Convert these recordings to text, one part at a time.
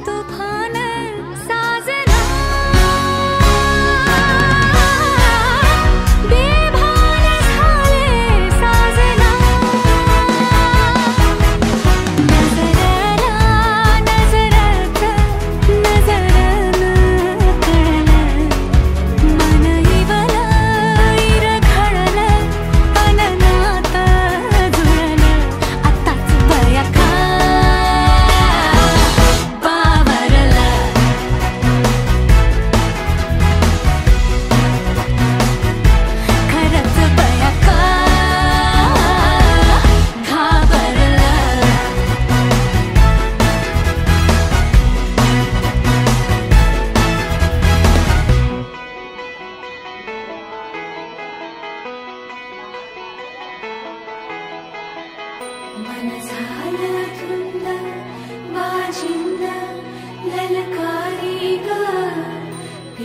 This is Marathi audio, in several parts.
तूफान सा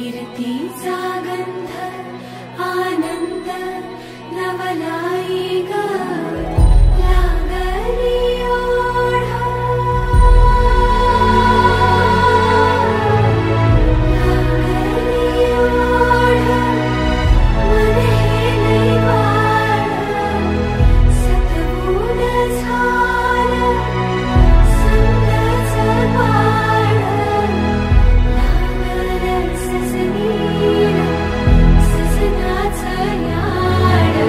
कीर्तीचा गंध आनंद नवलाई ग लागली ओढा लागली ओढा मन हे निवाड सतगुण झालं संगच पाड लागलं सजनीला सजनाचं याड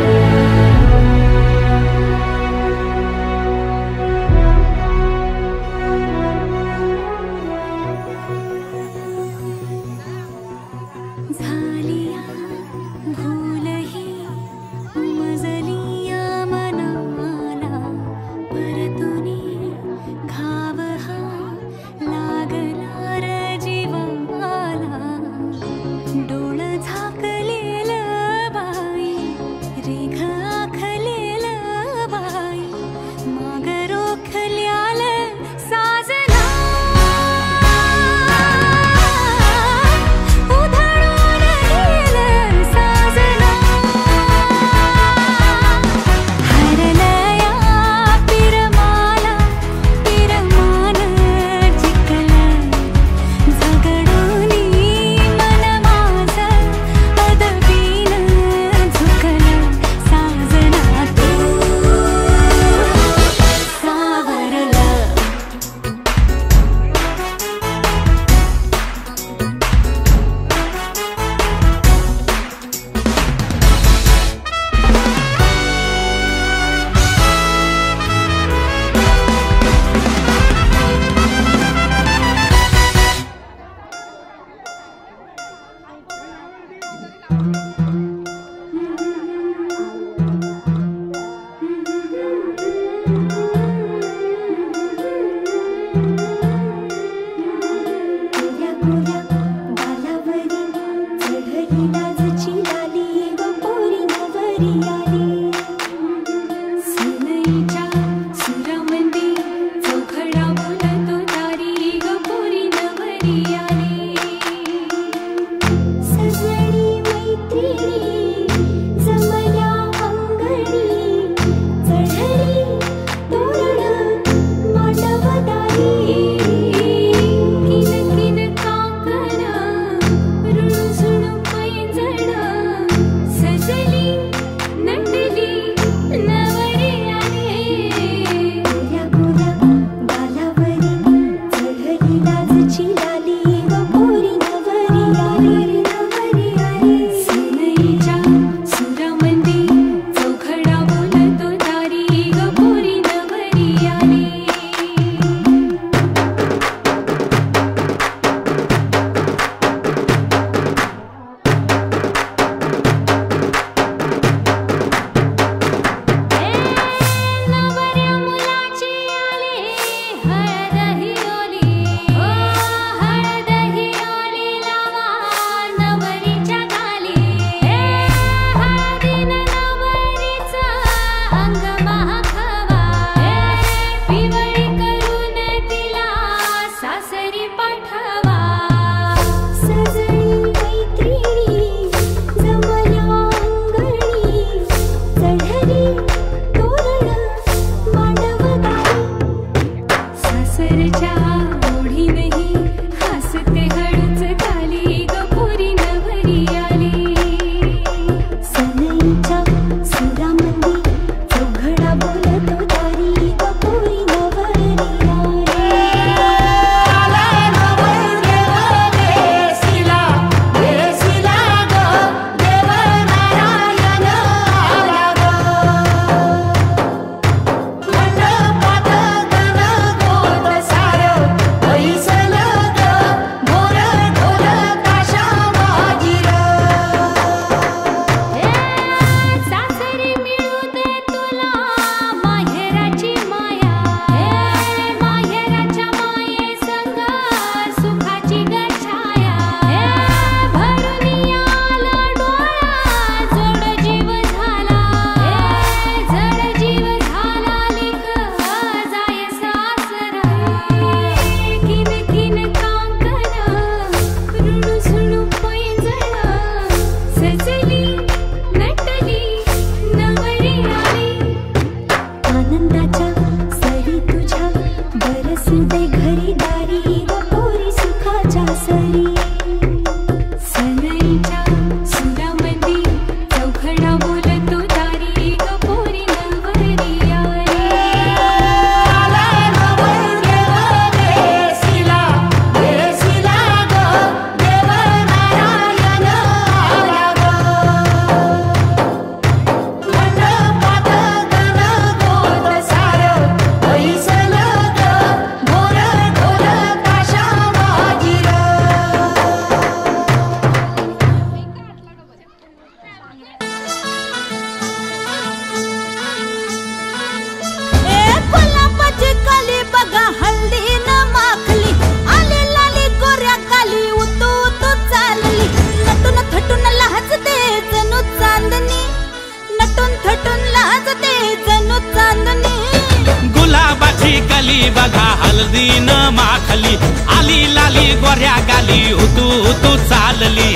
कली बघा हळदीन माखली आली लाली गोऱ्या गाली उतू उतू चालली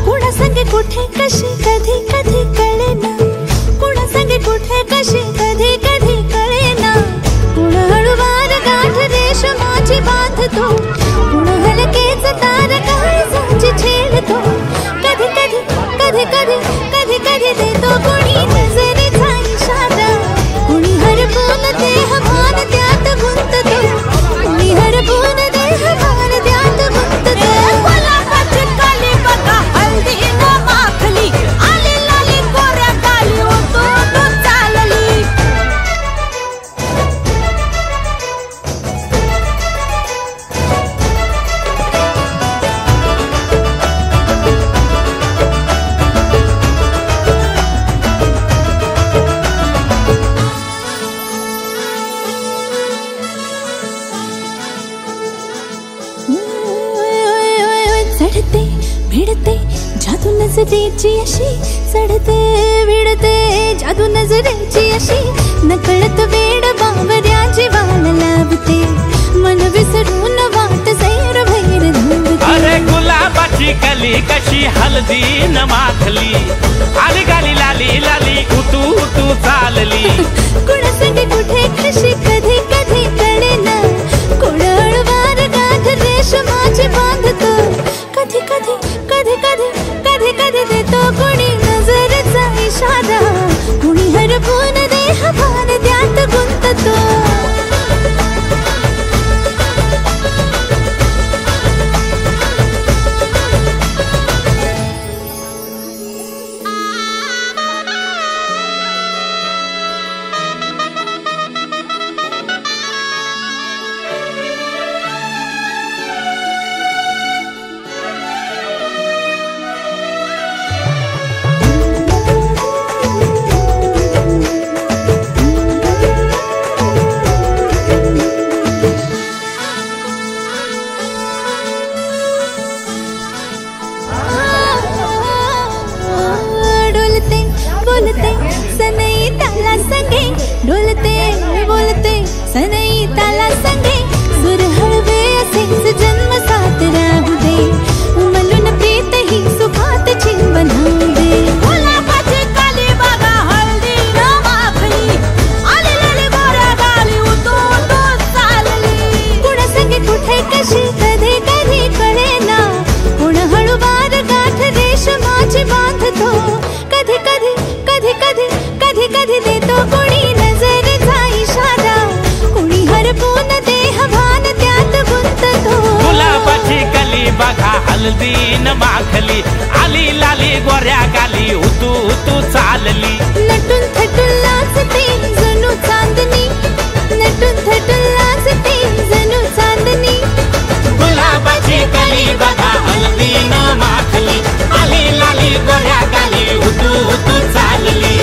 कुणा संगे कुठे कशी कधी कधी कळेना कुणा संगे कुठे कशी कधी कधी कळेना कुण हळूवार गाठ रेशमाची बांधतो कुण हलकेच तार काळजाची छेडतो कधी कधी कधी कधी कधी कधी देतो कोणी नजरेचा इशारा कुणी हरपून देह भान त्यात गुंततो कुणी हरपून देह भान त्यात गुंततो गुलाबाची कली बघा हळदीन माखली आली लाली गोऱ्या गाली उतू उतू चालली चढते भिडते जादू नजरेची अशी चढते भिडते जादू नजरेची अशी नकळत वेड बावऱ्याची वाल लावते मन विसरून वाट सैर भैर धावते अरे गुलाबाची कली कशी हळदीन माखली आली गाली लाली लाली उतू उतू चालली कुणा संगे कुठे कशी कधी कधी कळेना कुण हळूवार गाठ रेशमाची बांधतो कधी कधी कधी कधी कधी कधी देतो कुणी नजरेचा इशारा कुणी हरपून देह भान त्यात गुंततो बोलते सनई ताला संगे डोलते बोलते सनई ताला संगे सुर हळवे असेच जन्म साथ राहू दे उमलून प्रीत ही सुखात चिन बनवू दे गुलाबाची कली बघा हळदीन माखली आली लाली गोऱ्या गाली उतू उतू चालली कुणा संगे कुठे कशी कधी कधी कळेना कुण हळूवार गाठ रेशमाची बांधतो कधी कधी कधी कधी कधी कधी देतो कोणी नजरेचा इशारा कोणी हरपून देह भान त्यात गुंततो गुलाबाची कली बघा हळदीन माखली आली लाली गोऱ्या गाली उतू उतू चालली नटून थटून लाजते जणू चांदणी नटून थटून लाजते जणू चांदणी गुलाबाची कली बघा हळदीन माखली आली लाली गोऱ्या गाली उतू उतू चालली